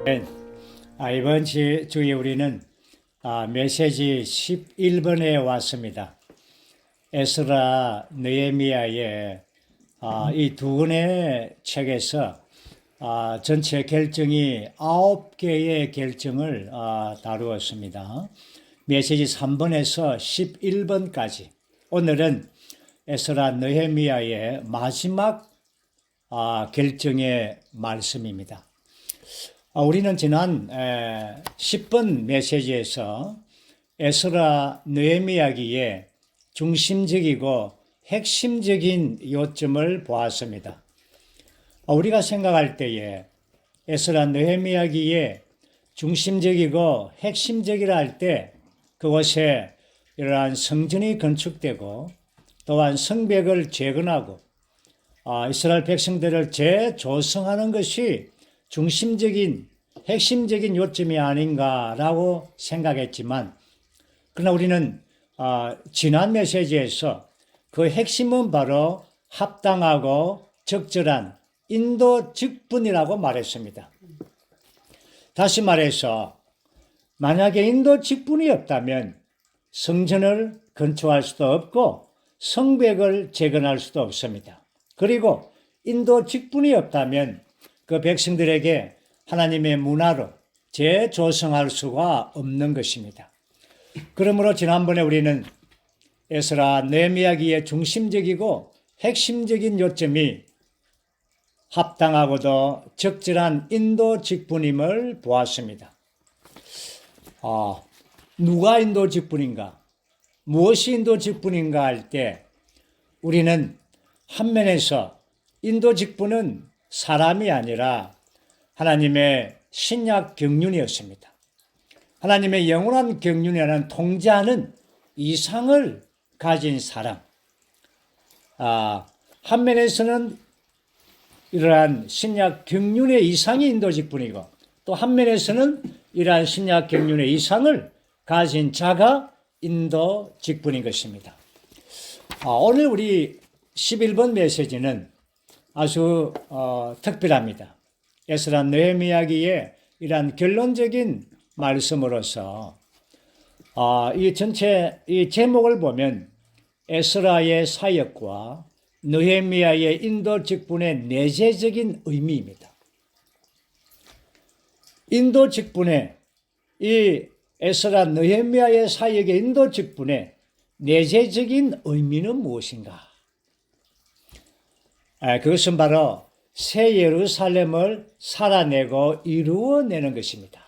네. 이번 주에 우리는 메시지 11번에 왔습니다. 에스라 느헤미야의 이 두 권의 책에서 전체 결정이 9개의 결정을 다루었습니다. 메시지 3번에서 11번까지. 오늘은 에스라 느헤미야의 마지막 결정의 말씀입니다. 우리는 지난 10번 메시지에서 에스라 느헤미야기의 중심적이고 핵심적인 요점을 보았습니다. 우리가 생각할 때에 에스라 느헤미야기의 중심적이고 핵심적이라 할 때 그곳에 이러한 성전이 건축되고 또한 성벽을 재건하고 이스라엘 백성들을 재조성하는 것이 중심적인 핵심적인 요점이 아닌가라고 생각했지만, 그러나 우리는 지난 메시지에서 그 핵심은 바로 합당하고 적절한 인도 직분이라고 말했습니다. 다시 말해서 만약에 인도 직분이 없다면 성전을 건축할 수도 없고 성벽을 재건할 수도 없습니다. 그리고 인도 직분이 없다면 그 백성들에게 하나님의 문화로 재조성할 수가 없는 것입니다. 그러므로 지난번에 우리는 에스라 느헤미야기의 중심적이고 핵심적인 요점이 합당하고도 적절한 인도 직분임을 보았습니다. 누가 인도 직분인가? 무엇이 인도 직분인가 할 때 우리는 한 면에서 인도 직분은 사람이 아니라 하나님의 신약 경륜이었습니다. 하나님의 영원한 경륜이라는 통제하는 이상을 가진 사람. 한 면에서는 이러한 신약 경륜의 이상이 인도 직분이고 또 한 면에서는 이러한 신약 경륜의 이상을 가진 자가 인도 직분인 것입니다. 오늘 우리 11번 메시지는 아주 특별합니다. 에스라 느헤미야기의 이러한 결론적인 말씀으로서 이 전체 이 제목을 보면 에스라의 사역과 느헤미야의 인도 직분의 내재적인 의미입니다. 인도 직분의 이 에스라 느헤미야의 사역의 인도 직분의 내재적인 의미는 무엇인가? 그것은 바로 새 예루살렘을 살아내고 이루어내는 것입니다.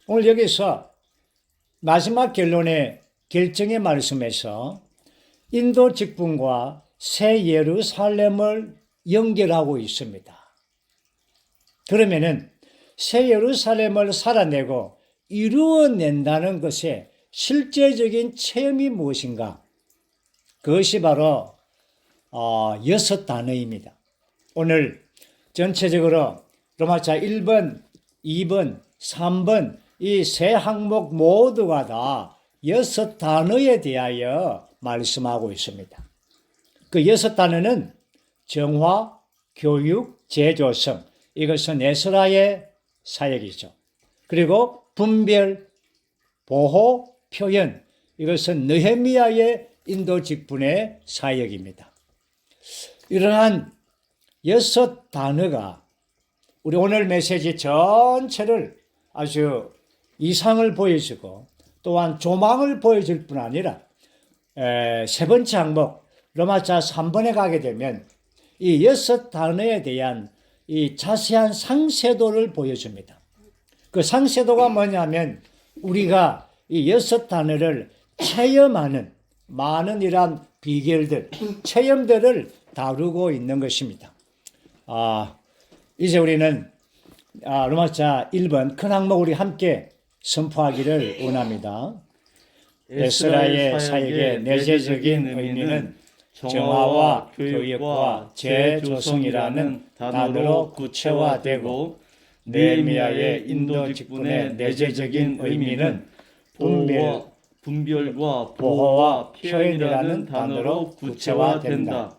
오늘 여기서 마지막 결론의 결정의 말씀에서 인도 직분과 새 예루살렘을 연결하고 있습니다. 그러면은 새 예루살렘을 살아내고 이루어낸다는 것의 실제적인 체험이 무엇인가? 그것이 바로 6 단어입니다. 오늘 전체적으로 로마서 1번, 2번, 3번 이 세 항목 모두가 다 6 단어에 대하여 말씀하고 있습니다. 그 6 단어는 정화, 교육, 재조성, 이것은 에스라의 사역이죠. 그리고 분별, 보호, 표현, 이것은 느헤미야의 인도 직분의 사역입니다. 이러한 6 단어가 우리 오늘 메시지 전체를 아주 이상을 보여주고 또한 조망을 보여줄 뿐 아니라 세 번째 항목 로마서 3번에 가게 되면 이 6 단어에 대한 이 자세한 상세도를 보여줍니다. 그 상세도가 뭐냐면 우리가 이 6 단어를 체험하는 많은 이러한 비결들, 체험들을 다루고 있는 것입니다. 이제 우리는 로마서 1번 큰 항목 우리 함께 선포하기를 원합니다. 에스라의 사역의 내재적인 의미는 정화와 교육과 재조성이라는 단어로 구체화되고 느헤미야의 인도 직분의 내재적인 의미는 분별과 보호와 표현이라는 단어로 구체화된다.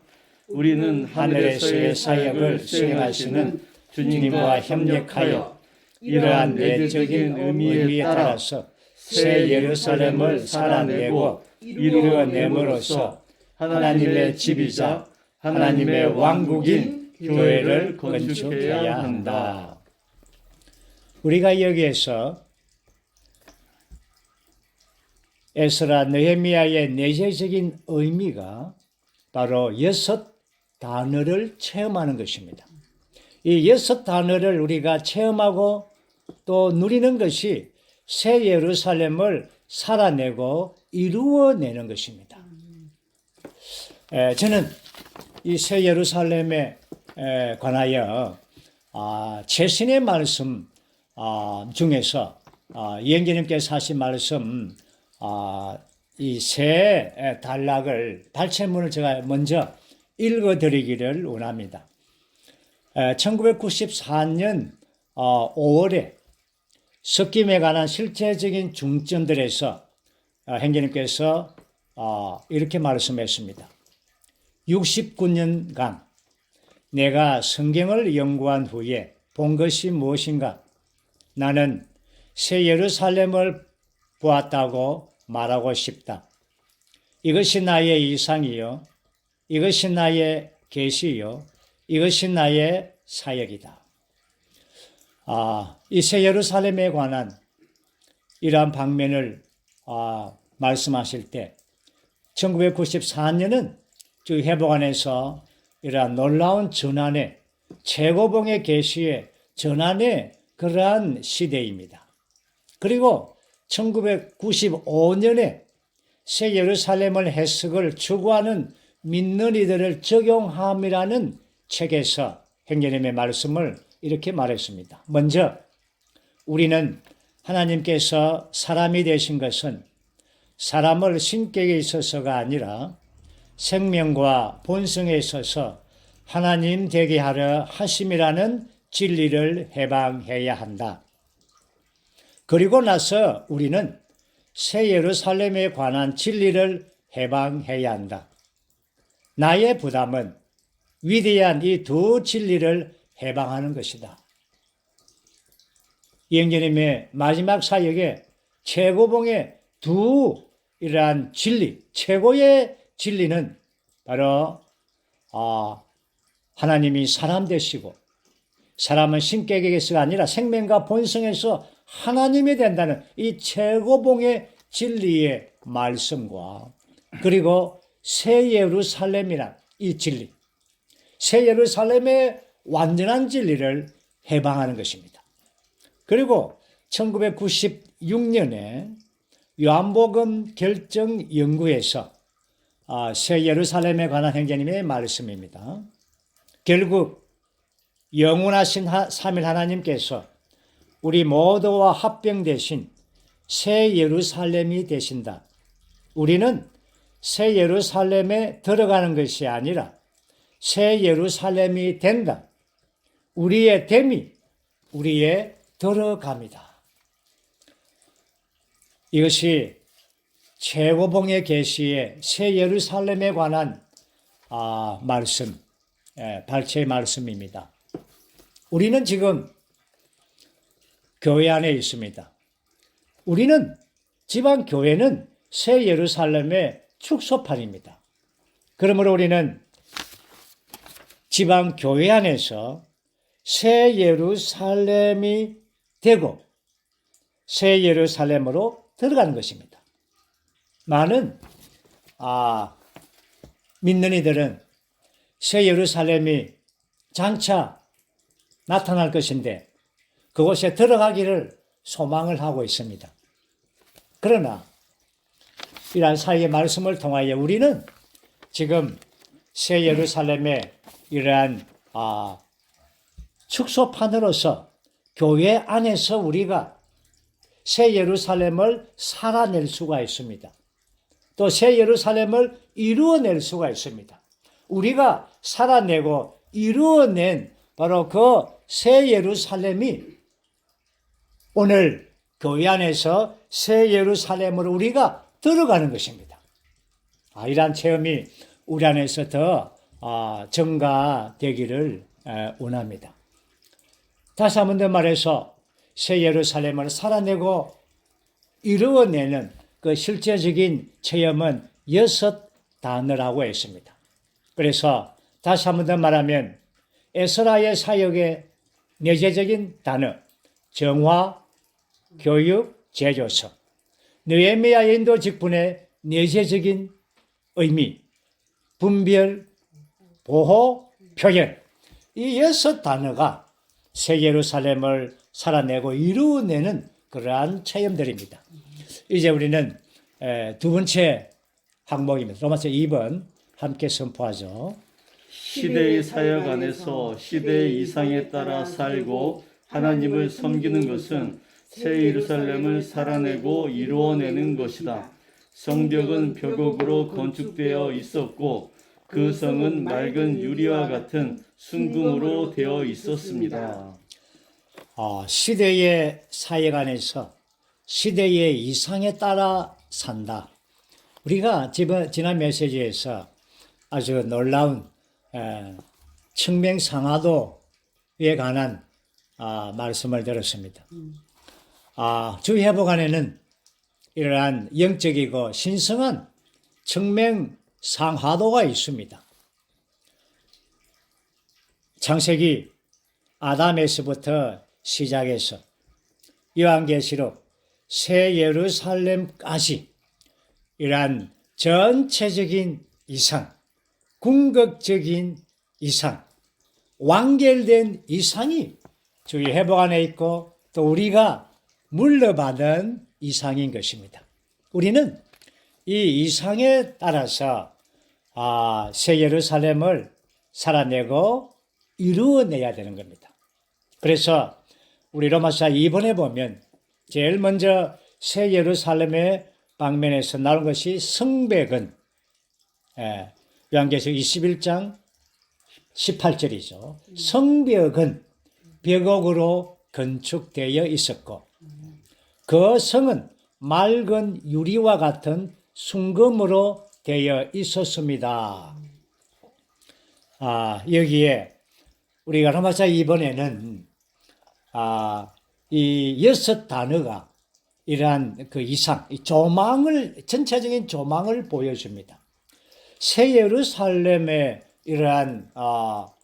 우리는 하늘에서의 사역을 수행하시는 주님과 협력하여 이러한 내적인 의미에 따라서 새 예루살렘을 살아내고 이루어냄으로써 하나님의 집이자 하나님의 왕국인 교회를 건축해야 한다. 우리가 여기에서 에스라 느헤미야의 내재적인 의미가 바로 6단어를 체험하는 것입니다. 이 6단어를 우리가 체험하고 또 누리는 것이 새 예루살렘을 살아내고 이루어내는 것입니다. 저는 이 새 예루살렘에 관하여 최신의 말씀 중에서 예언자님께서 하신 말씀 이 새 단락을 발췌문을 제가 먼저 읽어드리기를 원합니다. 1994년 5월에 섞임에 관한 실제적인 중점들에서 행자님께서 이렇게 말씀했습니다. 69년간 내가 성경을 연구한 후에 본 것이 무엇인가? 나는 새 예루살렘을 보았다고 말하고 싶다. 이것이 나의 이상이요. 이것이 나의 계시요. 이것이 나의 사역이다. 이 새 예루살렘에 관한 이러한 방면을 말씀하실 때 1994년은 주 회복안에서 이러한 놀라운 전환의 최고봉의 계시의 전환의 그러한 시대입니다. 그리고 1995년에 새 예루살렘을 해석을 추구하는 믿는 이들을 적용함이라는 책에서 행자님의 말씀을 이렇게 말했습니다. 먼저 우리는 하나님께서 사람이 되신 것은 사람을 신격에 있어서가 아니라 생명과 본성에 있어서 하나님 되게 하려 하심이라는 진리를 해방해야 한다. 그리고 나서 우리는 새 예루살렘에 관한 진리를 해방해야 한다. 나의 부담은 위대한 이 두 진리를 해방하는 것이다. 예언자님의 마지막 사역의 최고봉의 두 이러한 진리, 최고의 진리는 바로 하나님이 사람 되시고 사람은 신격에게서가 아니라 생명과 본성에서 하나님이 된다는 이 최고봉의 진리의 말씀과 그리고 새 예루살렘이란 이 진리, 새 연예루살렘의 완전한 진리를 해방하는 것입니다. 그리고 1996년에 요한복음 결정 연구에서 새 예루살렘에 관한 행자님의 말씀입니다. 결국 영원하신 삼일 하나님께서 우리 모두와 합병되신 새 예루살렘이 되신다. 우리는 새 예루살렘에 들어가는 것이 아니라 새 예루살렘이 된다. 우리의 됨이 우리의 들어갑니다. 이것이 최고봉의 계시의 새 예루살렘에 관한 말씀, 발췌의 말씀입니다. 우리는 지금 교회 안에 있습니다. 우리는 지방 교회는 새 예루살렘의 축소판입니다. 그러므로 우리는 지방 교회 안에서 새 예루살렘이 되고 새 예루살렘으로 들어가는 것입니다. 많은 믿는 이들은 새 예루살렘이 장차 나타날 것인데 그곳에 들어가기를 소망을 하고 있습니다. 그러나 이러한 사이의 말씀을 통하여 우리는 지금 새 예루살렘의 이러한 축소판으로서 교회 안에서 우리가 새 예루살렘을 살아낼 수가 있습니다. 또 새 예루살렘을 이루어낼 수가 있습니다. 우리가 살아내고 이루어낸 바로 그 새 예루살렘이 오늘 교회 안에서 새 예루살렘으로 우리가 들어가는 것입니다. 이러한 체험이 우리 안에서 더 증가되기를 원합니다. 다시 한 번 더 말해서 새 예루살렘을 살아내고 이루어내는 그 실제적인 체험은 6단어라고 했습니다. 그래서 다시 한 번 더 말하면 에스라의 사역의 내재적인 단어, 정화, 교육, 제조서, 느헤미야 인도 직분의 내재적인 의미, 분별, 보호, 표현, 이 6단어가 새 예루살렘을 살아내고 이루어내는 그러한 체험들입니다. 이제 우리는 두 번째 항목입니다. 로마서 2번 함께 선포하죠. 시대의 사역 안에서 시대의 이상에 따라 살고 하나님을 섬기는 것은 새 예루살렘을 살아내고 이루어내는 것이다. 성벽은 벽옥으로 건축되어 있었고 그 성은 맑은 유리와 같은 순금으로 되어 있었습니다. 시대의 사역 안에서 시대의 이상에 따라 산다. 우리가 지난 메시지에서 아주 놀라운 청명상하도에 관한 말씀을 들었습니다. 주회복안에는 이러한 영적이고 신성한 청명상하도가 있습니다. 창세기 아담에서부터 시작해서 요한계시록 새 예루살렘까지 이러한 전체적인 이상, 궁극적인 이상, 완결된 이상이 주의 회복 안에 있고 또 우리가 물려받은 이상인 것입니다. 우리는 이 이상에 따라서 새 예루살렘을 살아내고 이루어내야 되는 겁니다. 그래서 우리 로마서 2번에 보면 제일 먼저 새 예루살렘의 방면에서 나온 것이 성벽은 요한계시록 21장 18절이죠. 성벽은 벽옥으로 건축되어 있었고 그 성은 맑은 유리와 같은 순금으로 되어 있었습니다. 여기에 우리가 로마서 2번에는 이 6단어가 이러한 그 이상, 전체적인 조망을 보여줍니다. 새 예루살렘의 이러한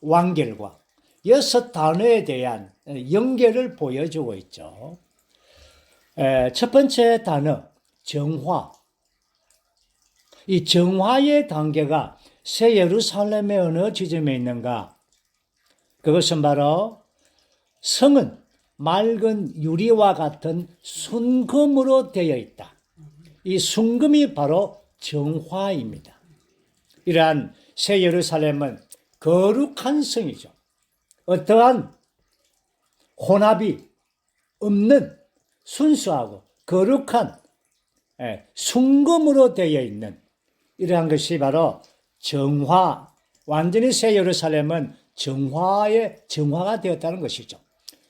완결과 6단어에 대한 연결을 보여주고 있죠. 첫 번째 단어, 정화. 이 정화의 단계가 새 예루살렘의 어느 지점에 있는가? 그것은 바로 성은 맑은 유리와 같은 순금으로 되어 있다. 이 순금이 바로 정화입니다. 이러한 새 예루살렘은 거룩한 성이죠. 어떠한 혼합이 없는 순수하고 거룩한 순금으로 되어 있는 이러한 것이 바로 정화, 완전히 새 예루살렘은 정화가 되었다는 것이죠.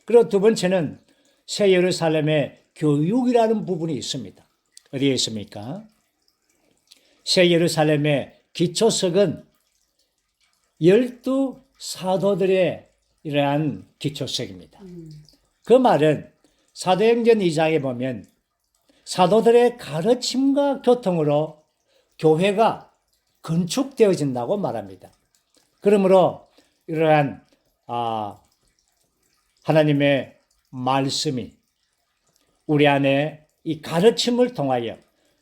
그리고 두 번째는 새 예루살렘의 교육이라는 부분이 있습니다. 어디에 있습니까? 새 예루살렘의 기초석은 12사도들의 이러한 기초석입니다. 그 말은 사도행전 2장에 보면 사도들의 가르침과 교통으로 교회가 건축되어진다고 말합니다. 그러므로 이러한 하나님의 말씀이 우리 안에 이 가르침을 통하여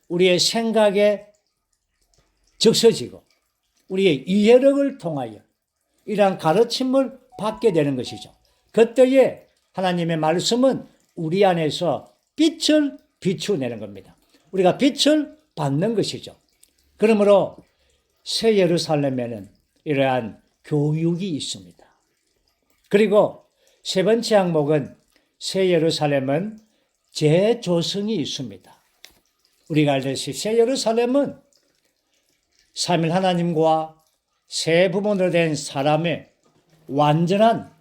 우리의 생각에 적셔지고 우리의 이해력을 통하여 이러한 가르침을 받게 되는 것이죠. 그때에 하나님의 말씀은 우리 안에서 빛을 비추내는 겁니다. 우리가 빛을 받는 것이죠. 그러므로 새 예루살렘에는 이러한 교육이 있습니다. 그리고 세 번째 항목은 새 예루살렘은 재조성이 있습니다. 우리가 알듯이 새 예루살렘은 삼위 하나님과 세 부분으로 된 사람의 완전한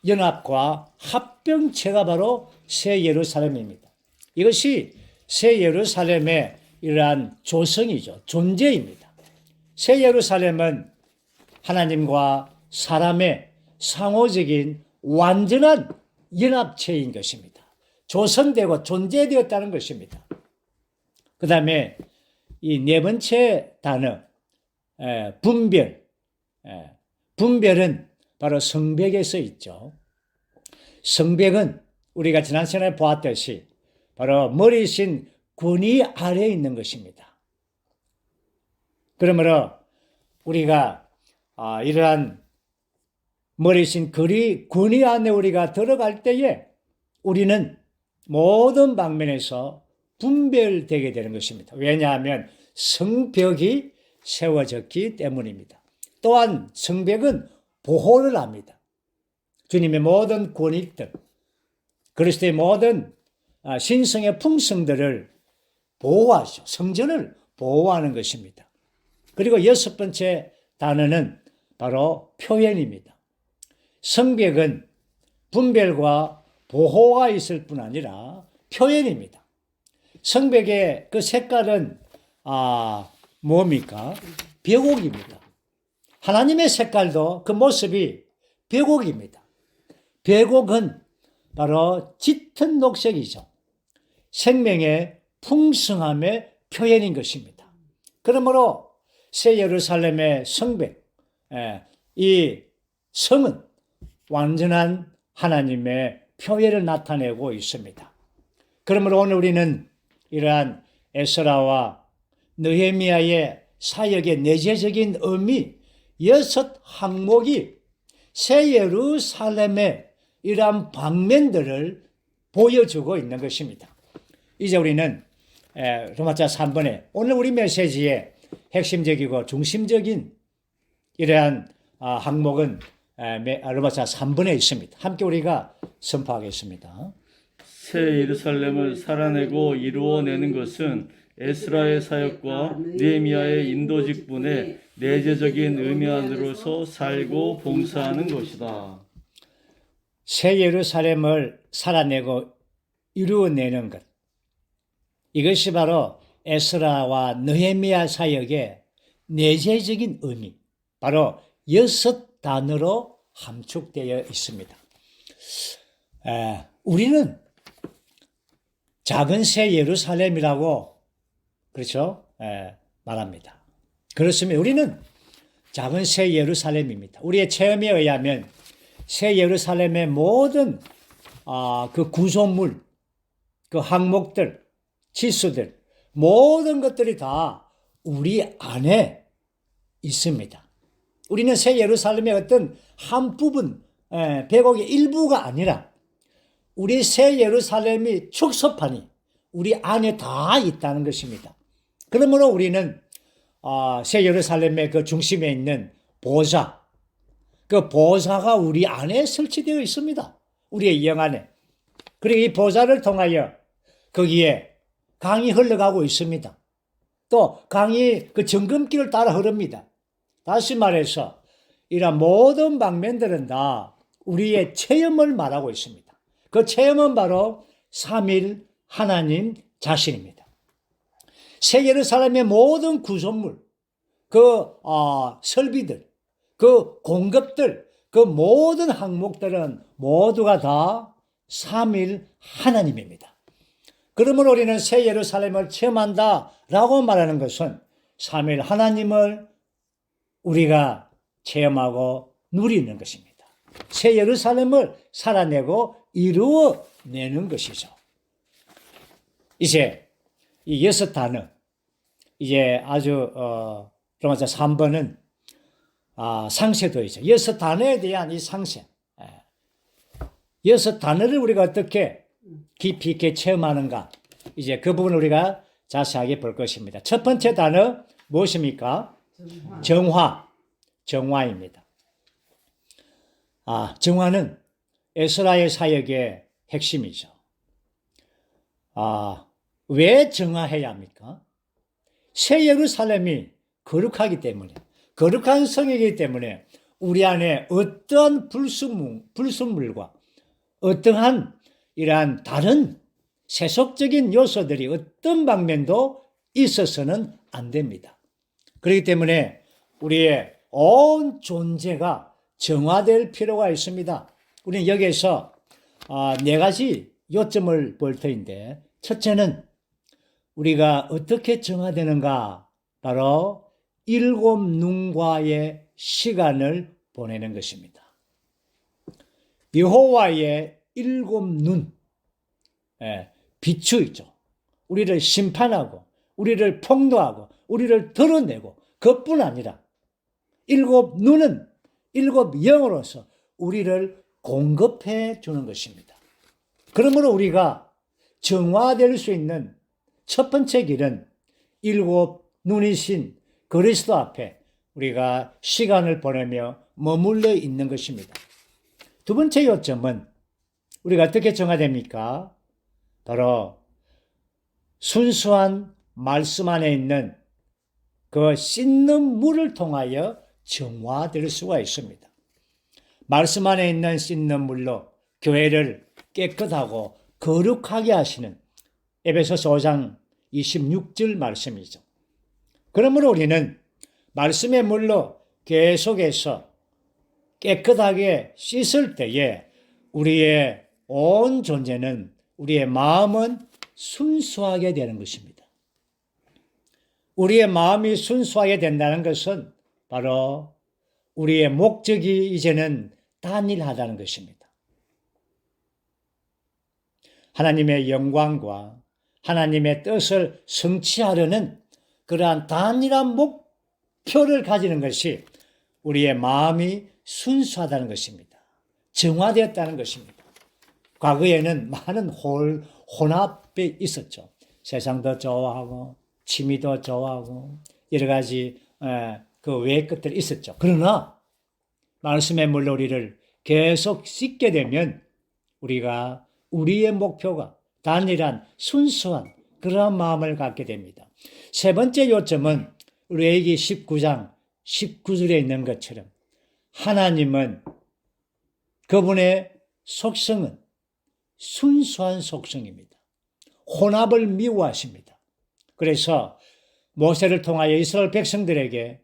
연합과 합병체가 바로 새 예루살렘입니다. 이것이 새 예루살렘의 이러한 조성이죠. 존재입니다. 새 예루살렘은 하나님과 사람의 상호적인 완전한 연합체인 것입니다. 조성되고 존재되었다는 것입니다. 그 다음에 이 네 번째 단어, 분별. 분별은 바로 성벽에 써 있죠. 성벽은 우리가 지난 시간에 보았듯이 바로 머리신 권위 아래에 있는 것입니다. 그러므로 우리가 이러한 머리신 권위 안에 우리가 들어갈 때에 우리는 모든 방면에서 분별되게 되는 것입니다. 왜냐하면 성벽이 세워졌기 때문입니다. 또한 성벽은 보호를 합니다. 주님의 모든 권위들, 그리스도의 모든 신성의 풍성들을 보호하시죠. 성전을 보호하는 것입니다. 그리고 여섯 번째 단어는 바로 표현입니다. 성벽은 분별과 보호가 있을 뿐 아니라 표현입니다. 성벽의 그 색깔은 뭡니까? 벽옥입니다. 하나님의 색깔도 그 모습이 벽옥입니다. 벽옥은 바로 짙은 녹색이죠. 생명의 풍성함의 표현인 것입니다. 그러므로 새 예루살렘의 성벽, 이 성은 완전한 하나님의 표현을 나타내고 있습니다. 그러므로 오늘 우리는 이러한 에스라와 느헤미야의 사역의 내재적인 의미, 여섯 항목이 새 예루살렘의 이러한 방면들을 보여주고 있는 것입니다. 이제 우리는 로마서 3번에 오늘 우리 메시지의 핵심적이고 중심적인 이러한 항목은 로마서 3번에 있습니다. 함께 우리가 선포하겠습니다. 새 예루살렘을 살아내고 이루어내는 것은 에스라의 사역과 느헤미야의 인도 직분의 내재적인 의미 안으로서 살고 봉사하는 것이다. 새 예루살렘을 살아내고 이루어내는 것, 이것이 바로 에스라와 느헤미야 사역의 내재적인 의미, 바로 여섯 단어로 함축되어 있습니다. 우리는 작은 새 예루살렘이라고 그렇죠? 말합니다. 그렇습니다. 우리는 작은 새 예루살렘입니다. 우리의 체험에 의하면 새 예루살렘의 모든 그 구조물, 그 항목들, 지수들, 모든 것들이 다 우리 안에 있습니다. 우리는 새 예루살렘의 어떤 한 부분, 백옥의 일부가 아니라 우리 새 예루살렘이 축소판이 우리 안에 다 있다는 것입니다. 그러므로 우리는 새 예루살렘의 그 중심에 있는 보좌, 그 보좌가 우리 안에 설치되어 있습니다. 우리의 영 안에. 그리고 이 보좌를 통하여 거기에 강이 흘러가고 있습니다. 또 강이 그 정금길을 따라 흐릅니다. 다시 말해서 이런 모든 방면들은 다 우리의 체험을 말하고 있습니다. 그 체험은 바로 삼일 하나님 자신입니다. 새 예루살렘의 모든 구조물, 그 설비들, 그 공급들, 그 모든 항목들은 모두가 다 삼일 하나님입니다. 그러므로 우리는 새 예루살렘을 체험한다라고 말하는 것은 삼일 하나님을 우리가 체험하고 누리는 것입니다. 새 예루살렘을 살아내고 이루어내는 것이죠. 이제 이 여섯 단어, 이제 아주 로마서 3번은 상세도이죠. 여섯 단어에 대한 이 상세, 여섯 단어를 우리가 어떻게 깊이 있게 체험하는가, 이제 그 부분을 우리가 자세하게 볼 것입니다. 첫 번째 단어 무엇입니까? 정화입니다. 정화는 에스라의 사역의 핵심이죠. 왜 정화해야 합니까? 새 예루살렘이 거룩하기 때문에, 거룩한 성이기 때문에 우리 안에 어떠한 불순물과 어떠한 이러한 다른 세속적인 요소들이 어떤 방면도 있어서는 안 됩니다. 그렇기 때문에 우리의 온 존재가 정화될 필요가 있습니다. 우리는 여기에서 네 가지 요점을 볼 터인데, 첫째는 우리가 어떻게 정화되는가? 바로 일곱 눈과의 시간을 보내는 것입니다. 여호와의 일곱 눈, 비추이죠. 우리를 심판하고 우리를 폭로하고 우리를 드러내고 그뿐 아니라 일곱 눈은 일곱 영으로서 우리를 공급해 주는 것입니다. 그러므로 우리가 정화될 수 있는 첫 번째 길은 일곱 눈이신 그리스도 앞에 우리가 시간을 보내며 머물러 있는 것입니다. 두 번째 요점은 우리가 어떻게 정화됩니까? 바로 순수한 말씀 안에 있는 그 씻는 물을 통하여 정화될 수가 있습니다. 말씀 안에 있는 씻는 물로 교회를 깨끗하고 거룩하게 하시는 에베소서 5장 26절 말씀이죠. 그러므로 우리는 말씀의 물로 계속해서 깨끗하게 씻을 때에 우리의 온 존재는, 우리의 마음은 순수하게 되는 것입니다. 우리의 마음이 순수하게 된다는 것은 바로 우리의 목적이 이제는 단일하다는 것입니다. 하나님의 영광과 하나님의 뜻을 성취하려는 그러한 단일한 목표를 가지는 것이 우리의 마음이 순수하다는 것입니다. 정화되었다는 것입니다. 과거에는 많은 혼합이 있었죠. 세상도 좋아하고 취미도 좋아하고 여러 가지 그 외의 것들이 있었죠. 그러나 말씀의 물로 우리를 계속 씻게 되면 우리가 우리의 목표가 단일한 순수한 그러한 마음을 갖게 됩니다. 세 번째 요점은 레위기 19장 19절에 있는 것처럼 하나님은 그분의 속성은 순수한 속성입니다. 혼합을 미워하십니다. 그래서 모세를 통하여 이스라엘 백성들에게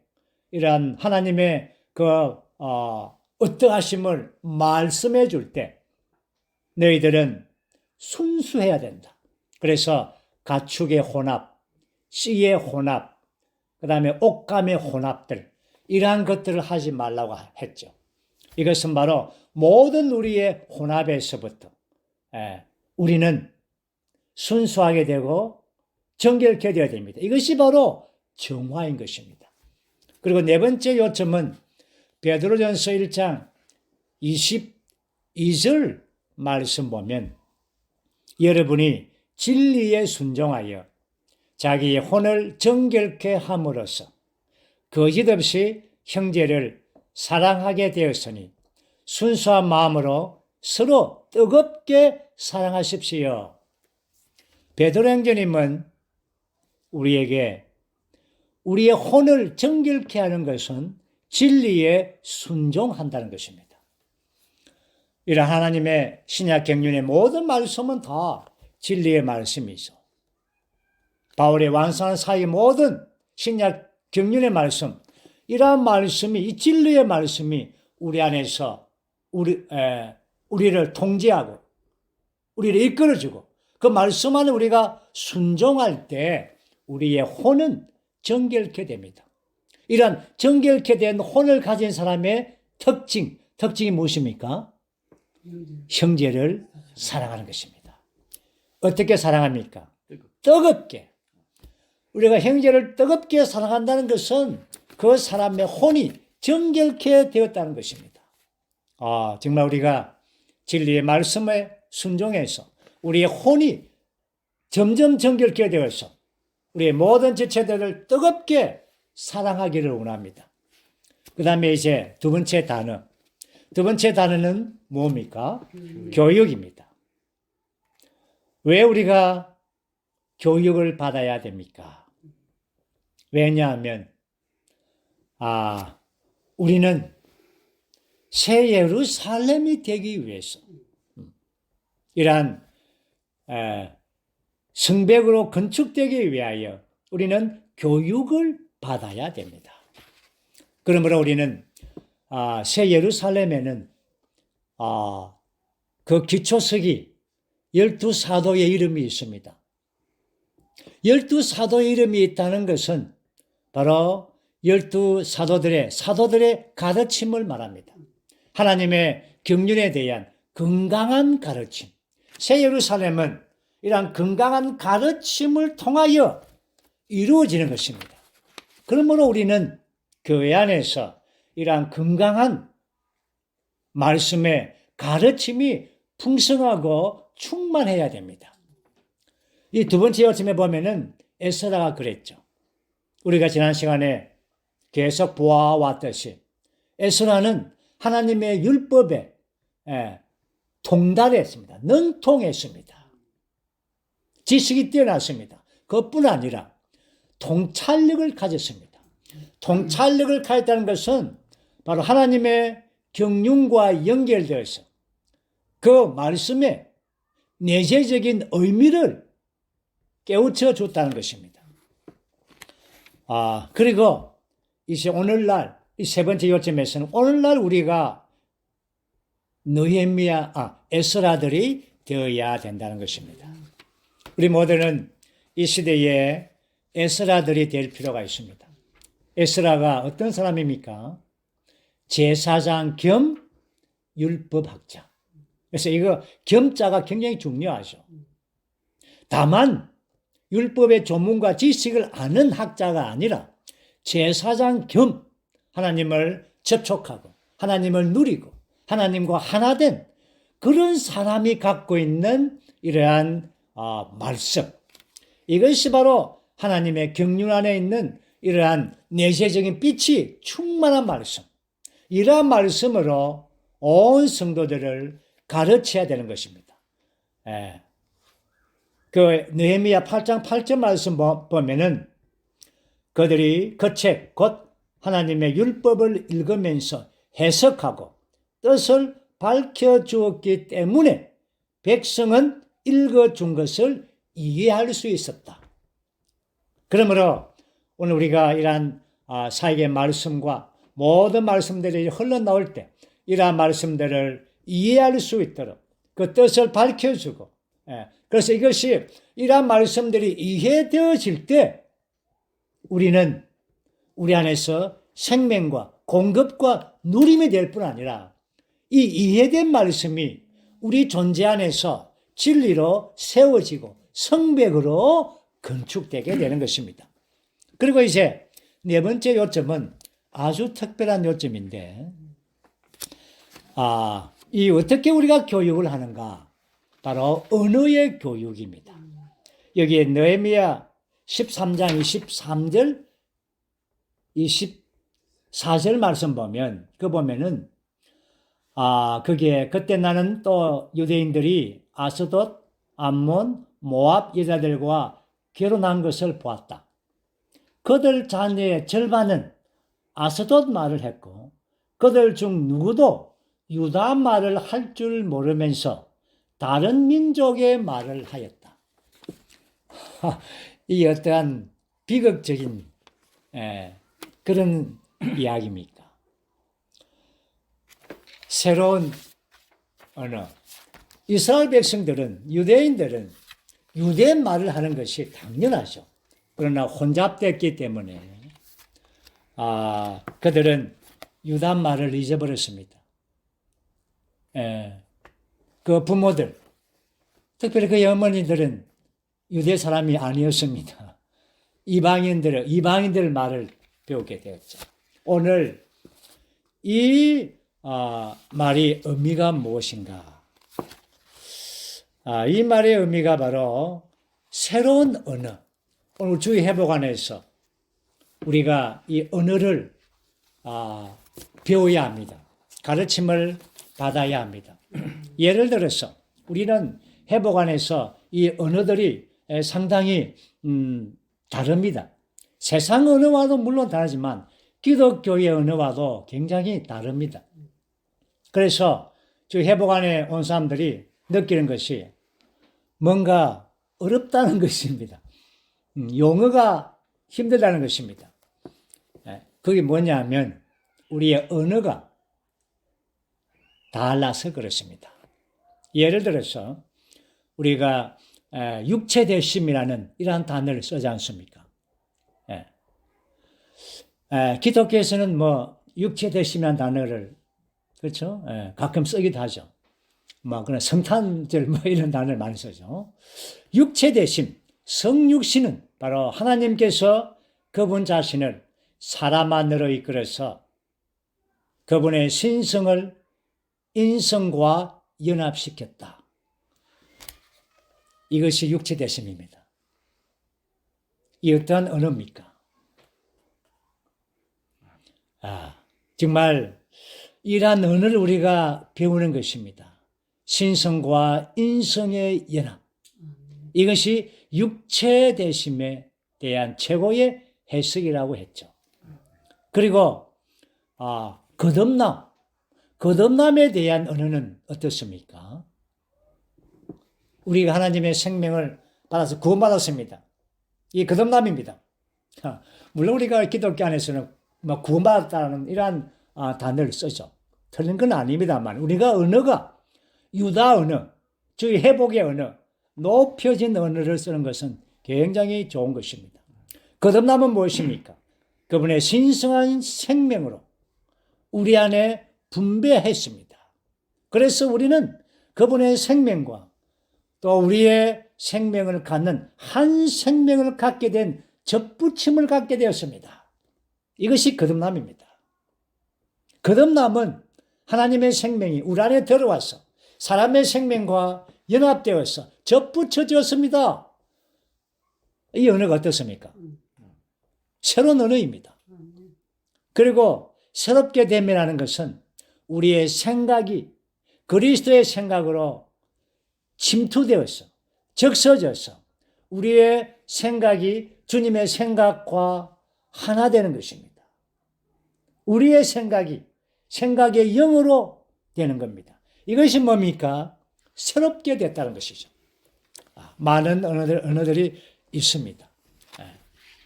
이러한 하나님의 어떠하심을 말씀해 줄 때 너희들은 순수해야 된다. 그래서 가축의 혼합, 씨의 혼합, 그 다음에 옷감의 혼합들, 이러한 것들을 하지 말라고 했죠. 이것은 바로 모든 우리의 혼합에서부터 우리는 순수하게 되고 정결케 되어야 됩니다. 이것이 바로 정화인 것입니다. 그리고 네 번째 요점은 베드로전서 1장 22절 말씀 보면 여러분이 진리에 순종하여 자기의 혼을 정결케 함으로써 거짓없이 형제를 사랑하게 되었으니 순수한 마음으로 서로 뜨겁게 사랑하십시오. 베드로 형제님은 우리에게 우리의 혼을 정결케 하는 것은 진리에 순종한다는 것입니다. 이런 하나님의 신약 경륜의 모든 말씀은 다 진리의 말씀이죠. 바울의 완성한 사의 모든 신약 경륜의 말씀, 이러한 말씀이, 이 진리의 말씀이 우리 안에서 우리를 통제하고 우리를 이끌어주고 그 말씀 안에 우리가 순종할 때 우리의 혼은 정결케 됩니다. 이런 정결케 된 혼을 가진 사람의 특징이 무엇입니까? 형제를 사랑하는 것입니다. 어떻게 사랑합니까? 뜨겁게. 우리가 형제를 뜨겁게 사랑한다는 것은 그 사람의 혼이 정결케 되었다는 것입니다. 정말 우리가 진리의 말씀에 순종해서 우리의 혼이 점점 정결케 되어서 우리의 모든 지체들을 뜨겁게 사랑하기를 원합니다. 그 다음에 이제 두 번째 단어는 뭡니까? 교육입니다. 왜 우리가 교육을 받아야 됩니까? 왜냐하면 우리는 새 예루살렘이 되기 위해서 이러한 성벽으로 건축되기 위하여 우리는 교육을 받아야 됩니다. 그러므로 우리는 새 예루살렘에는 그 기초석이 12사도의 이름이 있습니다. 12사도의 이름이 있다는 것은 바로 12사도들의 가르침을 말합니다. 하나님의 경륜에 대한 건강한 가르침. 새 예루살렘은 이러한 건강한 가르침을 통하여 이루어지는 것입니다. 그러므로 우리는 교회 안에서 이러한 건강한 말씀의 가르침이 풍성하고 충만해야 됩니다. 이 두 번째 요점에 보면은 에스라가 그랬죠. 우리가 지난 시간에 계속 보아왔듯이 에스라는 하나님의 율법에 통달했습니다. 능통했습니다. 지식이 뛰어났습니다. 그것뿐 아니라 통찰력을 가졌습니다. 통찰력을 가졌다는 것은 바로 하나님의 경륜과 연결되어서 그 말씀의 내재적인 의미를 깨우쳐 줬다는 것입니다. 그리고 이제 오늘날 이 세 번째 요점에서는 오늘날 우리가 에스라들이 되어야 된다는 것입니다. 우리 모두는 이 시대에 에스라들이 될 필요가 있습니다. 에스라가 어떤 사람입니까? 제사장 겸 율법학자. 그래서 이거 겸자가 굉장히 중요하죠. 다만 율법의 전문가 지식을 아는 학자가 아니라 제사장 겸 하나님을 접촉하고 하나님을 누리고 하나님과 하나 된 그런 사람이 갖고 있는 이러한 말씀. 이것이 바로 하나님의 경륜 안에 있는 이러한 내재적인 빛이 충만한 말씀. 이러한 말씀으로 온 성도들을 가르쳐야 되는 것입니다. 그 느헤미야 8장 8절 말씀 보면은 그들이 그 책 곧 하나님의 율법을 읽으면서 해석하고 뜻을 밝혀주었기 때문에 백성은 읽어준 것을 이해할 수 있었다. 그러므로 오늘 우리가 이러한 사역의 말씀과 모든 말씀들이 흘러나올 때 이러한 말씀들을 이해할 수 있도록 그 뜻을 밝혀주고 그래서 이것이 이러한 말씀들이 이해되어질 때 우리는 우리 안에서 생명과 공급과 누림이 될 뿐 아니라 이 이해된 말씀이 우리 존재 안에서 진리로 세워지고 성벽으로 건축되게 되는 것입니다. 그리고 이제 네 번째 요점은 아주 특별한 요점인데 이 어떻게 우리가 교육을 하는가? 바로 언어의 교육입니다. 여기에 느헤미야 13장 23절 24절 말씀 보면 보면은 그게 그때 나는 또 유대인들이 아스돗, 암몬, 모압 여자들과 결혼한 것을 보았다. 그들 자녀의 절반은 아스돗 말을 했고 그들 중 누구도 유다 말을 할 줄 모르면서 다른 민족의 말을 하였다. 이 어떠한 비극적인 그런 이야기입니까? 새로운 언어. 이스라엘 백성들은, 유대인들은 유대 말을 하는 것이 당연하죠. 그러나 혼잡됐기 때문에 그들은 유다 말을 잊어버렸습니다. 그 부모들, 특별히 그 어머니들은 유대 사람이 아니었습니다. 이방인들 말을 배우게 되었죠. 오늘 이 말이 의미가 무엇인가? 이 말의 의미가 바로 새로운 언어. 오늘 주의 회복안에서 우리가 이 언어를 배워야 합니다. 가르침을 받아야 합니다. 예를 들어서 우리는 회복안에서 이 언어들이 상당히 다릅니다. 세상 언어와도 물론 다르지만 기독교의 언어와도 굉장히 다릅니다. 그래서 저 회복안에 온 사람들이 느끼는 것이 뭔가 어렵다는 것입니다. 용어가 힘들다는 것입니다. 그게 뭐냐면 우리의 언어가 달라서 그렇습니다. 예를 들어서 우리가 육체대심이라는 이러한 단어를 쓰지 않습니까? 기독교에서는 뭐 육체대심이라는 단어를 그렇죠? 가끔 쓰기도 하죠. 뭐 그런 성탄절 뭐 이런 단어를 많이 쓰죠. 육체대심, 성육신은 바로 하나님께서 그분 자신을 사람 안으로 이끌어서 그분의 신성을 인성과 연합시켰다. 이것이 육체대심입니다. 이 어떠한 언어입니까? 정말 이러한 언어를 우리가 배우는 것입니다. 신성과 인성의 연합. 이것이 육체대심에 대한 최고의 해석이라고 했죠. 그리고 거듭남에 대한 언어는 어떻습니까? 우리가 하나님의 생명을 받아서 구원받았습니다. 이 거듭남입니다. 물론 우리가 기독교 안에서는 뭐 구원받았다는 이러한 단어를 쓰죠. 틀린 건 아닙니다만 우리가 언어가 유다 언어, 즉 회복의 언어, 높여진 언어를 쓰는 것은 굉장히 좋은 것입니다. 거듭남은 무엇입니까? 그분의 신성한 생명으로 우리 안에 분배했습니다. 그래서 우리는 그분의 생명과 또 우리의 생명을 갖는 한 생명을 갖게 된 접붙임을 갖게 되었습니다. 이것이 거듭남입니다. 거듭남은 하나님의 생명이 우리 안에 들어와서 사람의 생명과 연합되어서 접붙여졌습니다. 이 언어가 어떻습니까? 새로운 언어입니다. 그리고 새롭게 됨이라는 것은 우리의 생각이 그리스도의 생각으로 침투되어서 적셔져서 우리의 생각이 주님의 생각과 하나 되는 것입니다. 우리의 생각이 생각의 영으로 되는 겁니다. 이것이 뭡니까? 새롭게 됐다는 것이죠. 많은 언어들이 있습니다.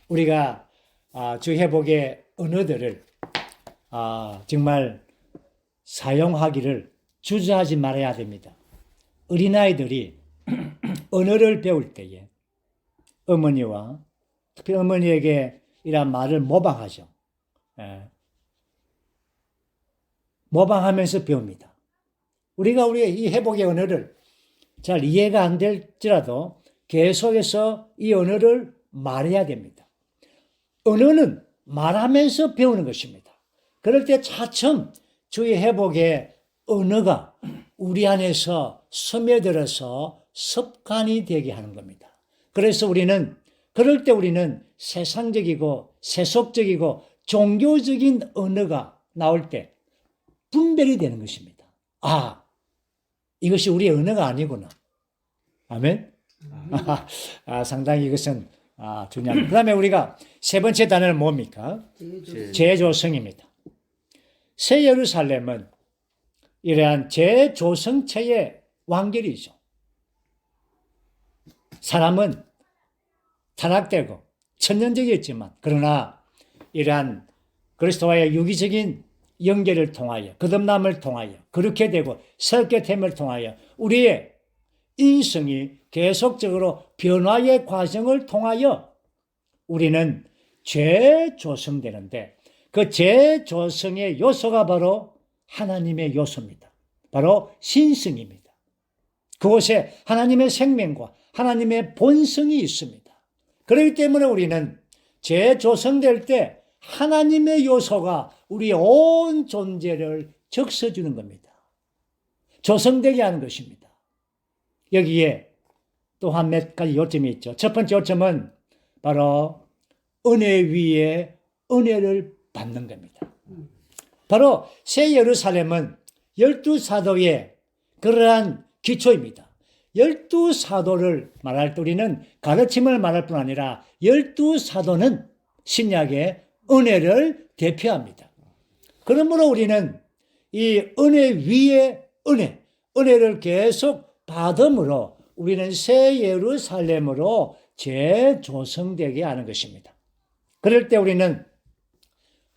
우리가 주 회복의 언어들을 정말 사용하기를 주저하지 말아야 됩니다. 어린아이들이 언어를 배울 때에 어머니와 특히 어머니에게 이런 말을 모방하죠. 모방하면서 배웁니다. 우리가 우리의 이 회복의 언어를 잘 이해가 안 될지라도 계속해서 이 언어를 말해야 됩니다. 언어는 말하면서 배우는 것입니다. 그럴 때 차츰 주의 회복의 언어가 우리 안에서 스며들어서 습관이 되게 하는 겁니다. 그래서 그럴 때 우리는 세상적이고 세속적이고 종교적인 언어가 나올 때 분별이 되는 것입니다. 이것이 우리의 언어가 아니구나. 아멘? 상당히 이것은 중요합니다. 그 다음에 우리가 세 번째 단어는 뭡니까? 재조성입니다. 새 예루살렘은 이러한 재조성체의 완결이죠. 사람은 타락되고 천년적이었지만 그러나 이러한 그리스도와의 유기적인 연결을 통하여 거듭남을 통하여 그렇게 되고 새롭게 됨을 통하여 우리의 인성이 계속적으로 변화의 과정을 통하여 우리는 재조성되는데 그 재조성의 요소가 바로 하나님의 요소입니다. 바로 신성입니다. 그곳에 하나님의 생명과 하나님의 본성이 있습니다. 그렇기 때문에 우리는 재조성될 때 하나님의 요소가 우리의 온 존재를 적셔주는 겁니다. 조성되게 하는 것입니다. 여기에 또한 몇 가지 요점이 있죠. 첫 번째 요점은 바로 은혜 위에 은혜를 받는 겁니다. 바로 새 예루살렘은 12사도의 그러한 기초입니다. 12사도를 말할 때 우리는 가르침을 말할 뿐 아니라 12사도는 신약의 은혜를 대표합니다. 그러므로 우리는 이 은혜 위에 은혜를 계속 받음으로 우리는 새 예루살렘으로 재조성되게 하는 것입니다. 그럴 때 우리는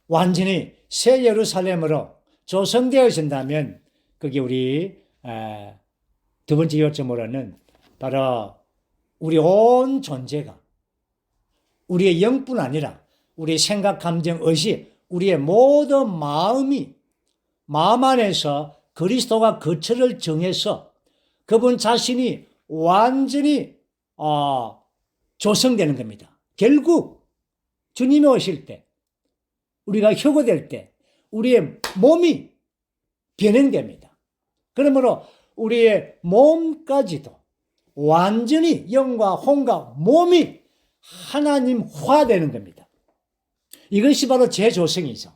완전히 새 예루살렘으로 조성되어진다면 그게 우리 두 번째 요점으로는 바로 우리 온 존재가 우리의 영뿐 아니라 우리의 생각, 감정, 의식, 우리의 모든 마음 안에서 그리스도가 거처를 정해서 그분 자신이 완전히 조성되는 겁니다. 결국 주님이 오실 때, 우리가 휴거될 때 우리의 몸이 변형됩니다. 그러므로 우리의 몸까지도 완전히 영과 혼과 몸이 하나님화되는 겁니다. 이것이 바로 재조성이죠.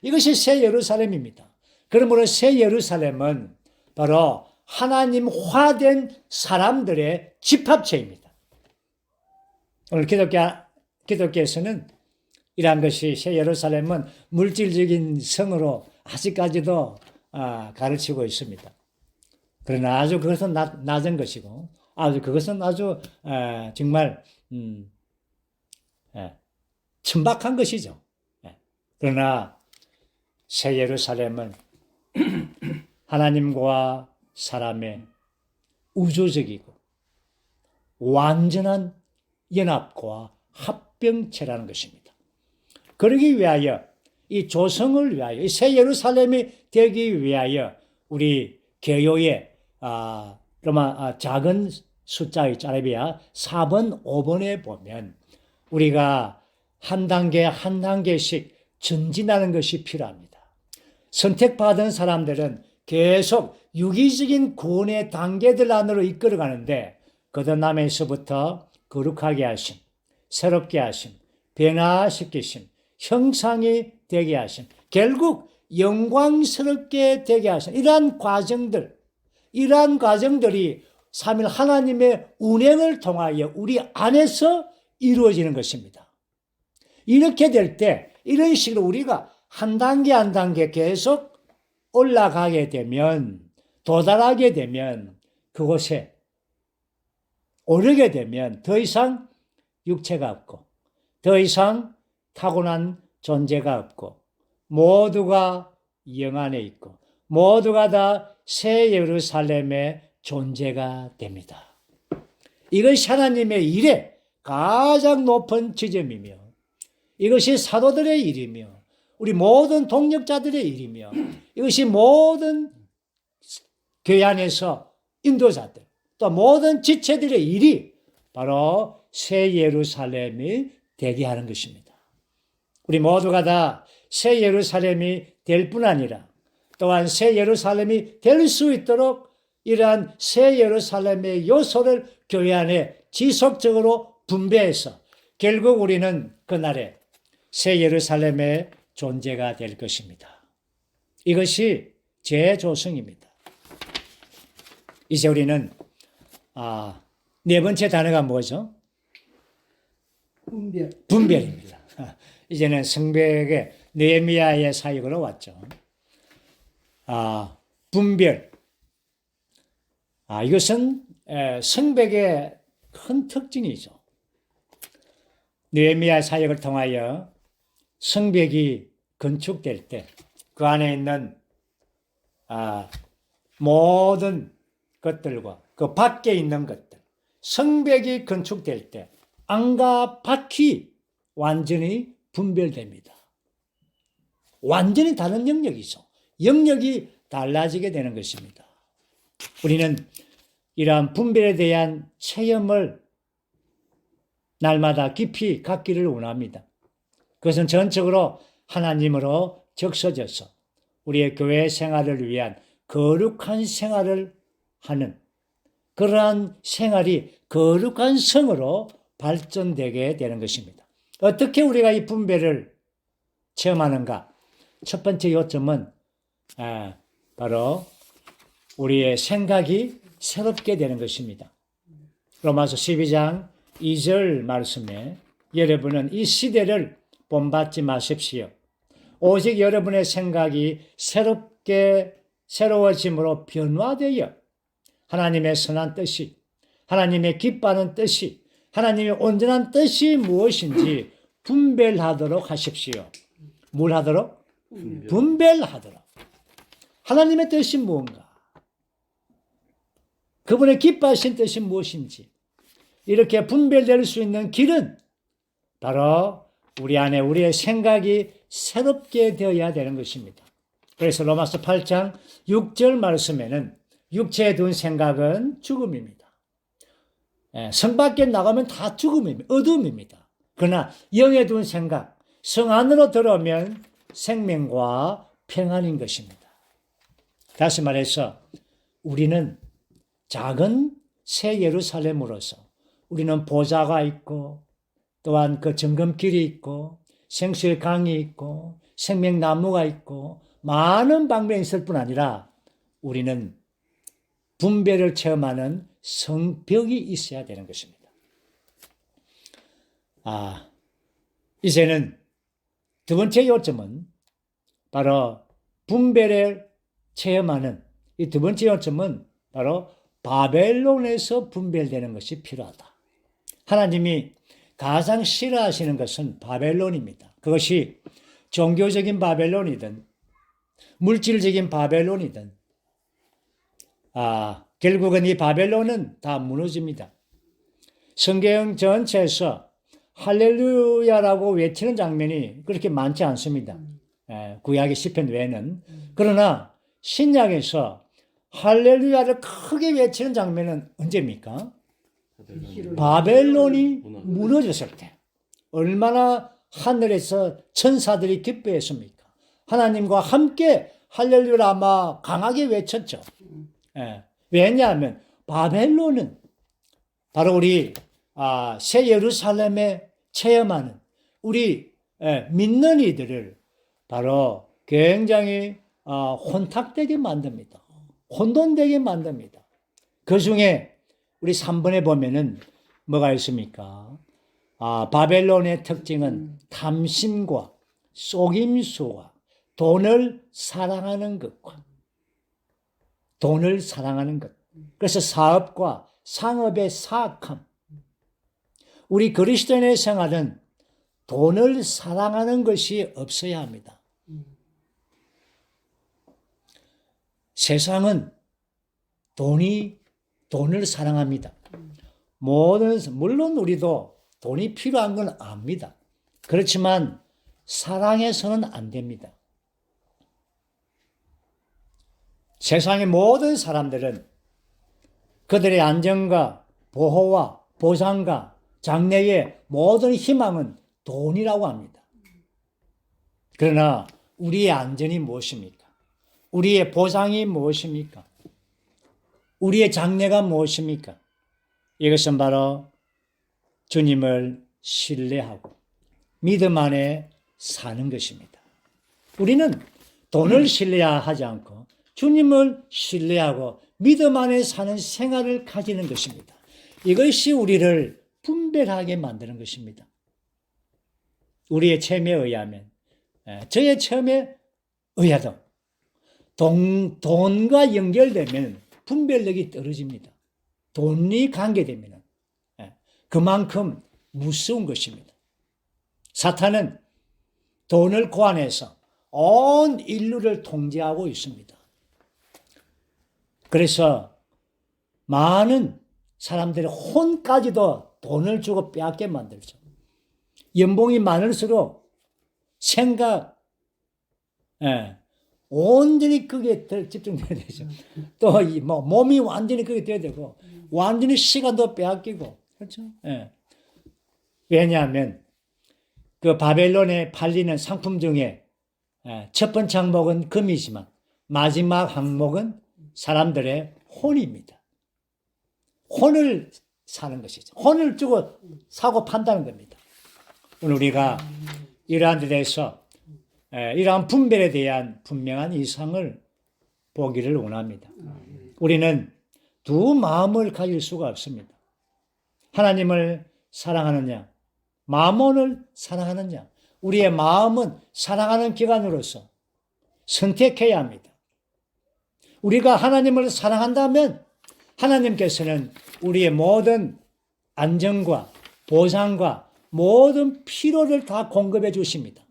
이것이 새 예루살렘입니다. 그러므로 새 예루살렘은 바로 하나님화된 사람들의 집합체입니다. 오늘 기독교에서는 이러한 것이 새 예루살렘은 물질적인 성으로 아직까지도 가르치고 있습니다. 그러나 아주 그것은 낮은 것이고 그것은 아주 정말 천박한 것이죠. 그러나 새 예루살렘은 하나님과 사람의 우주적이고 완전한 연합과 합병체라는 것입니다. 그러기 위하여 이 조성을 위하여 이 새 예루살렘이 되기 위하여 우리 개요의 작은 숫자의 짜레비야 4번, 5번에 보면 우리가 한 단계 한 단계씩 전진하는 것이 필요합니다. 선택받은 사람들은 계속 유기적인 구원의 단계들 안으로 이끌어가는데 거듭남에서부터 거룩하게 하심, 새롭게 하심, 변화시키심, 형상이 되게 하심, 결국 영광스럽게 되게 하심, 이러한 과정들이 삼일 하나님의 운행을 통하여 우리 안에서 이루어지는 것입니다. 이렇게 될 때 이런 식으로 우리가 한 단계 한 단계 계속 올라가게 되면, 도달하게 되면, 그곳에 오르게 되면 더 이상 육체가 없고 더 이상 타고난 존재가 없고 모두가 영 안에 있고 모두가 다 새 예루살렘의 존재가 됩니다. 이것이 하나님의 일의 가장 높은 지점이며 이것이 사도들의 일이며 우리 모든 동력자들의 일이며 이것이 모든 교회 안에서 인도자들 또 모든 지체들의 일이 바로 새 예루살렘이 되게 하는 것입니다. 우리 모두가 다 새 예루살렘이 될 뿐 아니라 또한 새 예루살렘이 될 수 있도록 이러한 새 예루살렘의 요소를 교회 안에 지속적으로 분배해서 결국 우리는 그날에 새 예루살렘의 존재가 될 것입니다. 이것이 재조성입니다. 이제 우리는 네 번째 단어가 뭐죠? 분별입니다. 이제는 성벽의 느헤미야의 사역으로 왔죠. 분별. 이것은 성벽의 큰 특징이죠. 느헤미야 사역을 통하여 성벽이 건축될 때 그 안에 있는 모든 것들과 그 밖에 있는 것들, 성벽이 건축될 때 안과 밖이 완전히 분별됩니다. 완전히 다른 영역이죠. 영역이 달라지게 되는 것입니다. 우리는 이러한 분별에 대한 체험을 날마다 깊이 갖기를 원합니다. 그것은 전적으로 하나님으로 적셔져서 우리의 교회 생활을 위한 거룩한 생활을 하는 그러한 생활이 거룩한 성으로 발전되게 되는 것입니다. 어떻게 우리가 이 분별을 체험하는가? 첫 번째 요점은 바로 우리의 생각이 새롭게 되는 것입니다. 로마서 12장 2절 말씀에 여러분은 이 시대를 본받지 마십시오. 오직 여러분의 생각이 새로워짐으로 변화되어 하나님의 선한 뜻이, 하나님의 기뻐하는 뜻이, 하나님의 온전한 뜻이 무엇인지 분별하도록 하십시오. 뭘 하도록? 분별하도록. 하나님의 뜻이 무언가? 그분의 기뻐하신 뜻이 무엇인지 이렇게 분별될 수 있는 길은 바로 우리 안에 우리의 생각이 새롭게 되어야 되는 것입니다. 그래서 로마서 8장 6절 말씀에는 육체에 둔 생각은 죽음입니다. 성 밖에 나가면 다 죽음입니다. 어둠입니다. 그러나 영에 둔 생각, 성 안으로 들어오면 생명과 평안인 것입니다. 다시 말해서 우리는 작은 새 예루살렘으로서 우리는 보좌가 있고 또한 그 정금길이 있고 생수의 강이 있고 생명나무가 있고 많은 방면이 있을 뿐 아니라 우리는 분별을 체험하는 성벽이 있어야 되는 것입니다. 이제는 두 번째 요점은 바로 분별을 체험하는 이 두 번째 요점은 바로 바벨론에서 분별되는 것이 필요하다. 하나님이 가장 싫어하시는 것은 바벨론입니다. 그것이 종교적인 바벨론이든 물질적인 바벨론이든 결국은 이 바벨론은 다 무너집니다. 성경 전체에서 할렐루야라고 외치는 장면이 그렇게 많지 않습니다. 구약의 시편 외에는. 그러나 신약에서 할렐루야를 크게 외치는 장면은 언제입니까? 바벨론이 무너졌을 때. 얼마나 하늘에서 천사들이 기뻐했습니까? 하나님과 함께 할렐루야 아마 강하게 외쳤죠. 왜냐하면 바벨론은 바로 우리 새 예루살렘에 체험하는 우리 믿는 이들을 바로 굉장히 혼탁되게 만듭니다. 혼돈되게 만듭니다. 그 중에 우리 3번에 보면은 뭐가 있습니까? 바벨론의 특징은 탐심과 속임수와 돈을 사랑하는 것과 돈을 사랑하는 것. 그래서 사업과 상업의 사악함. 우리 그리스도인의 생활은 돈을 사랑하는 것이 없어야 합니다. 세상은 돈을 사랑합니다. 물론 우리도 돈이 필요한 건 압니다. 그렇지만 사랑해서는 안 됩니다. 세상의 모든 사람들은 그들의 안정과 보호와 보상과 장래의 모든 희망은 돈이라고 합니다. 그러나 우리의 안전이 무엇입니까? 우리의 보상이 무엇입니까? 우리의 장래가 무엇입니까? 이것은 바로 주님을 신뢰하고 믿음 안에 사는 것입니다. 우리는 돈을 신뢰하지 않고 주님을 신뢰하고 믿음 안에 사는 생활을 가지는 것입니다. 이것이 우리를 분별하게 만드는 것입니다. 우리의 체험에 의하면, 저의 체험에 의하도 돈과 연결되면 분별력이 떨어집니다. 돈이 관계되면 그만큼 무서운 것입니다. 사탄은 돈을 고안해서 온 인류를 통제하고 있습니다. 그래서 많은 사람들의 혼까지도 돈을 주고 빼앗게 만들죠. 연봉이 많을수록 생각, 온전히 그게 집중돼야 되죠. 또 몸이 완전히 그게 돼야 되고, 완전히 시간도 빼앗기고, 그렇죠? 왜냐하면 그 바벨론에 팔리는 상품 중에 첫 번째 항목은 금이지만 마지막 항목은 사람들의 혼입니다. 혼을 사는 것이죠. 혼을 주고 사고 판다는 겁니다. 오늘 우리가 이러한 데 대해서 이러한 분별에 대한 분명한 이상을 보기를 원합니다. 우리는 두 마음을 가질 수가 없습니다. 하나님을 사랑하느냐, 마몬을 사랑하느냐. 우리의 마음은 사랑하는 기관으로서 선택해야 합니다. 우리가 하나님을 사랑한다면 하나님께서는 우리의 모든 안정과 보상과 모든 필요를 다 공급해 주십니다.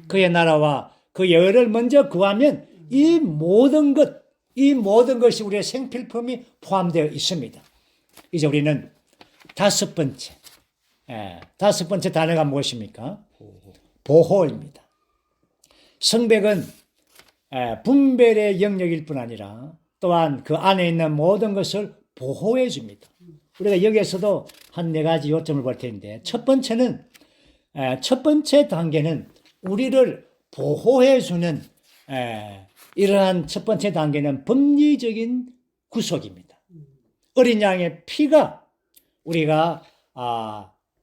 그의 나라와 그의 의를 먼저 구하면 이 모든 것, 이 모든 것이 우리의 생필품이 포함되어 있습니다. 이제 우리는 다섯 번째 단어가 무엇입니까? 보호입니다. 성백은 분별의 영역일 뿐 아니라 또한 그 안에 있는 모든 것을 보호해 줍니다. 우리가 여기에서도 한 네 가지 요점을 볼 텐데, 첫 번째 단계는 우리를 보호해 주는 이러한 첫 번째 단계는 법리적인 구속입니다. 어린 양의 피가 우리가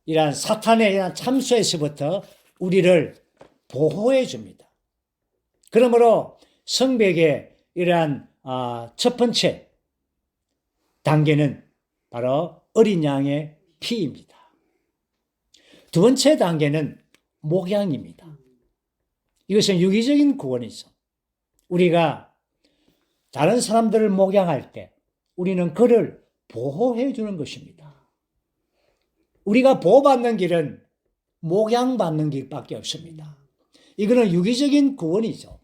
이러한 사탄의 이러한 참소에서부터 우리를 보호해 줍니다. 그러므로 성백의 이러한 첫 번째 단계는 바로 어린 양의 피입니다. 두 번째 단계는 목양입니다. 이것은 유기적인 구원이죠. 우리가 다른 사람들을 목양할 때 우리는 그를 보호해 주는 것입니다. 우리가 보호받는 길은 목양받는 길밖에 없습니다. 이거는 유기적인 구원이죠.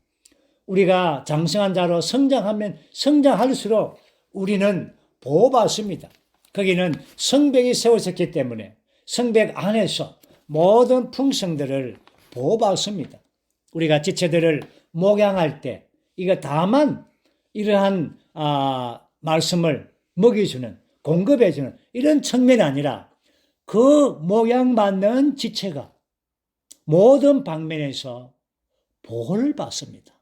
우리가 장성한 자로 성장하면 성장할수록 우리는 보호받습니다. 거기는 성벽이 세워졌기 때문에 성벽 안에서 모든 풍성들을 보호받습니다. 우리가 지체들을 목양할 때 이거 다만 이러한 말씀을 먹여주는, 공급해주는 이런 측면이 아니라 그 목양받는 지체가 모든 방면에서 보호를 받습니다.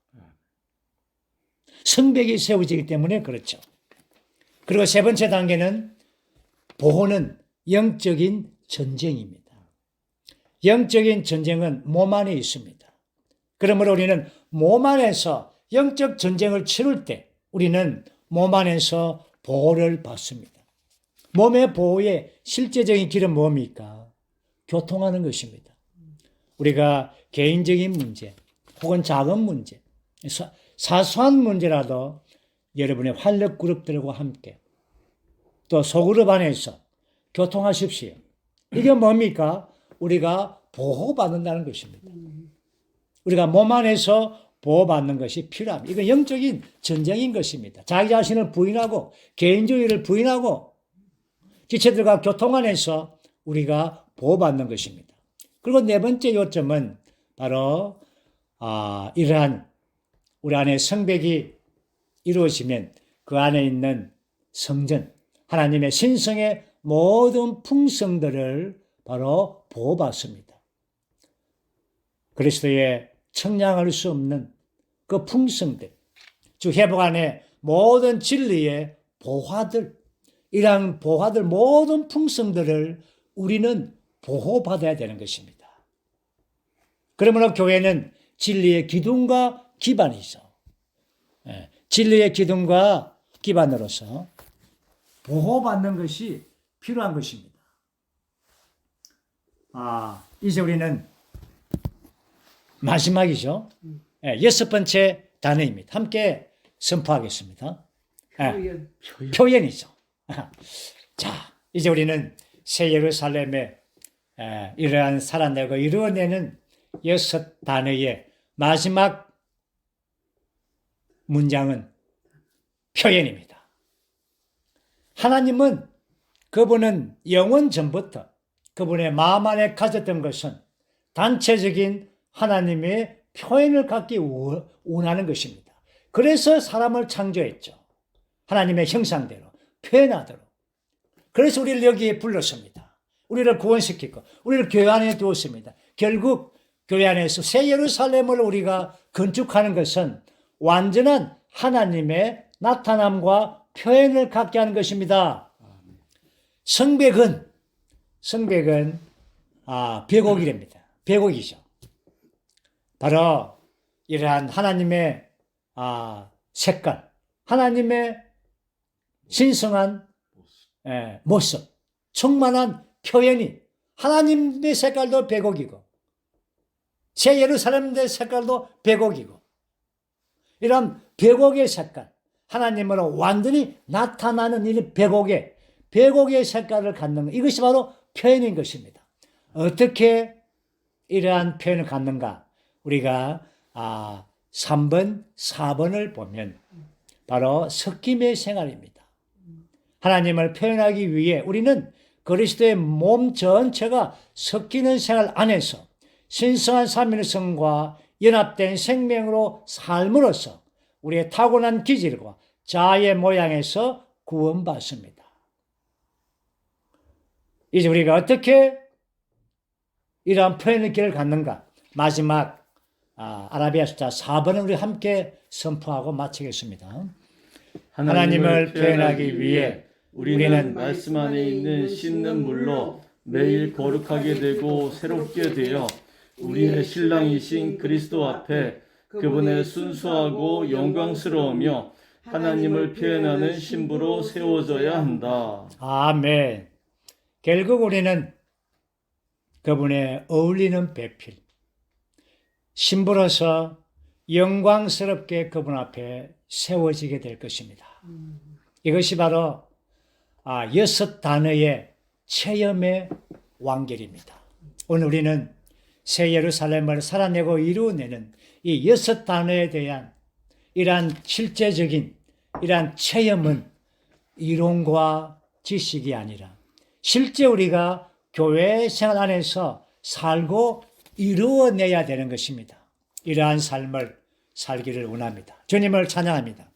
성벽이 세워지기 때문에 그렇죠. 그리고 세 번째 단계는 보호는 영적인 전쟁입니다. 영적인 전쟁은 몸 안에 있습니다. 그러므로 우리는 몸 안에서 영적 전쟁을 치룰 때 우리는 몸 안에서 보호를 받습니다. 몸의 보호의 실제적인 길은 뭡니까? 교통하는 것입니다. 우리가 개인적인 문제 혹은 작은 문제, 사소한 문제라도 여러분의 활력 그룹들과 함께 또 소그룹 안에서 교통하십시오. 이게 뭡니까? 우리가 보호받는다는 것입니다. 우리가 몸 안에서 보호받는 것이 필요합니다. 이건 영적인 전쟁인 것입니다. 자기 자신을 부인하고 개인주의를 부인하고 지체들과 교통 안에서 우리가 보호받는 것입니다. 그리고 네 번째 요점은 바로 이러한 우리 안에 성백이 이루어지면 그 안에 있는 성전, 하나님의 신성의 모든 풍성들을 바로 보호받습니다. 그리스도의 청량할 수 없는 그 풍성들, 즉 회복 안에 모든 진리의 보화들, 이러한 보화들 모든 풍성들을 우리는 보호받아야 되는 것입니다. 그러므로 교회는 진리의 기둥과 기반이죠. 진리의 기둥과 기반으로서 보호받는 것이 필요한 것입니다. 이제 우리는 마지막이죠. 여섯 번째 단어입니다. 함께 선포하겠습니다. 표현이죠. 자, 이제 우리는 새 예루살렘에 이러한 살아내고 이루어내는 여섯 단어의 마지막 문장은 표현입니다. 하나님은 그분은 영원 전부터 그분의 마음 안에 가졌던 것은 단체적인 하나님의 표현을 갖기 원하는 것입니다. 그래서 사람을 창조했죠. 하나님의 형상대로 표현하도록. 그래서 우리를 여기에 불렀습니다. 우리를 구원시키고 우리를 교회 안에 두었습니다. 결국 교회 안에서 새 예루살렘을 우리가 건축하는 것은 완전한 하나님의 나타남과 표현을 갖게 하는 것입니다. 성백은 배곡이랍니다. 배곡이죠. 바로 이러한 하나님의 색깔, 하나님의 신성한 모습, 충만한 표현이 하나님의 색깔도 배곡이고 새 예루살렘의 색깔도 배곡이고 이런 배곡의 색깔, 하나님으로 완전히 나타나는 이 배곡의 색깔을 갖는 것, 이것이 바로 표현인 것입니다. 어떻게 이러한 표현을 갖는가? 우리가 3번, 4번을 보면 바로 섞임의 생활입니다. 하나님을 표현하기 위해 우리는 그리스도의 몸 전체가 섞이는 생활 안에서 신성한 삼위일성과 연합된 생명으로 삶으로써 우리의 타고난 기질과 자아의 모양에서 구원받습니다. 이제 우리가 어떻게 이러한 표현의 길을 갖는가? 마지막 아라비아 숫자 4번을 우리 함께 선포하고 마치겠습니다. 하나님을 표현하기 위해 우리는 말씀 안에 있는 씻는 물로 매일 거룩하게 되고 새롭게 되어 우리의 신랑이신 그리스도 앞에 그분의 순수하고 영광스러우며 하나님을 표현하는 신부로 세워져야 한다. 아멘. 결국 우리는 그분의 어울리는 배필, 신부로서 영광스럽게 그분 앞에 세워지게 될 것입니다. 이것이 바로 6 단어의 체험의 완결입니다. 오늘 우리는 새 예루살렘을 살아내고 이루어내는 이 6 단어에 대한 이러한 실제적인 이러한 체험은 이론과 지식이 아니라 실제 우리가 교회 생활 안에서 살고 이루어내야 되는 것입니다. 이러한 삶을 살기를 원합니다. 주님을 찬양합니다.